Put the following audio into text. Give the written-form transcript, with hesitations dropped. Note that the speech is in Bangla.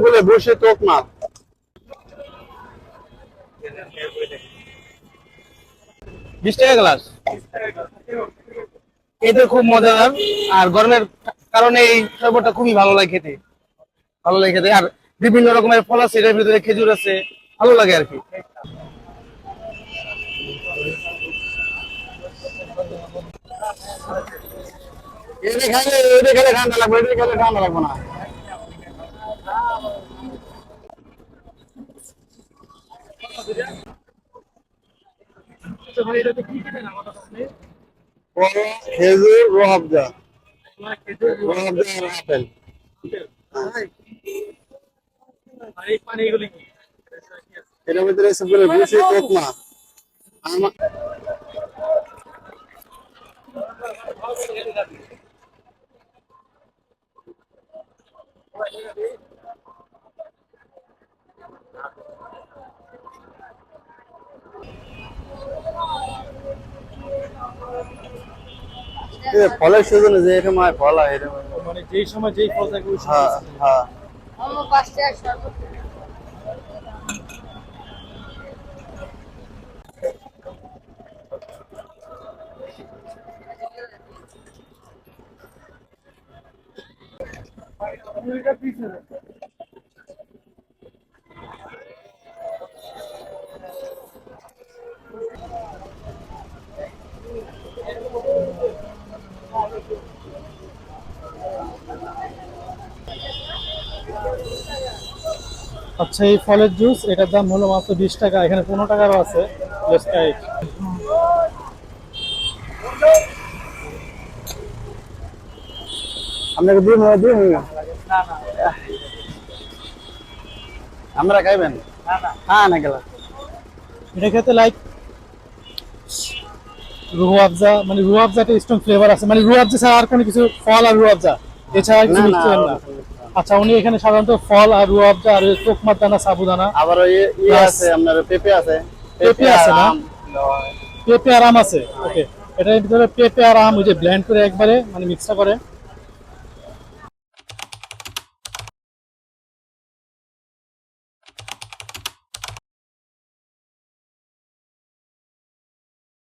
বলে বসে টোক মাছ 20 টাকা গ্লাস। এটা খুব মজাদার, আর গরমের কারণে এই শরবতটা খুবই ভালো লাগে খেতে, ভালো লাগে খেতে। আর বিভিন্ন রকমের ফল আছে এর ভিতরে, খেজুর আছে, ভালো লাগে আর কি। এটা খেলে ঠান্ডা লাগবে, এটা খেলে ঠান্ডা লাগবে না। খেজুর, রুয়াবজা, রুয়াবজা আর আপেল। এটার ভিতরে সবগুলো বসে টোক মাছ। ফলের সিজনে যে সময় ফল হয় মানে যেই সময় যেই ফল থাকে ওই সময়। হ্যাঁ হ্যাঁ। আচ্ছা, এই ফলের জুস, এটার দাম হলো মাত্র 20 টাকা। এখানে 15 টাকারও আছে। Let's try it. আপনাকে দিন আমরা খাইবেন? হ্যাঁ না গেল এটা খেতে লাইক রুয়াবজা, মানে রুয়াবজাতে স্ট্রং ফ্লেভার আছে, মানে রুয়াবজা ছাড়া আর কোনো কিছু, ফল আর রুয়াবজা এছাড়া কিছু মিক্স করেন না। আচ্ছা, উনি এখানে সাধারণত ফল আর রুয়াবজা আর তোকমার দানা, সাবুদানা, আবার ইয়ে আছে, আপনার পেঁপে আছে। পেঁপে আছে না? পেঁপে আর আম আছে। ওকে, এটার ভিতরে পেঁপে আর আম ওই যে ব্লেন্ড করে একবারে মানে মিক্সটা করে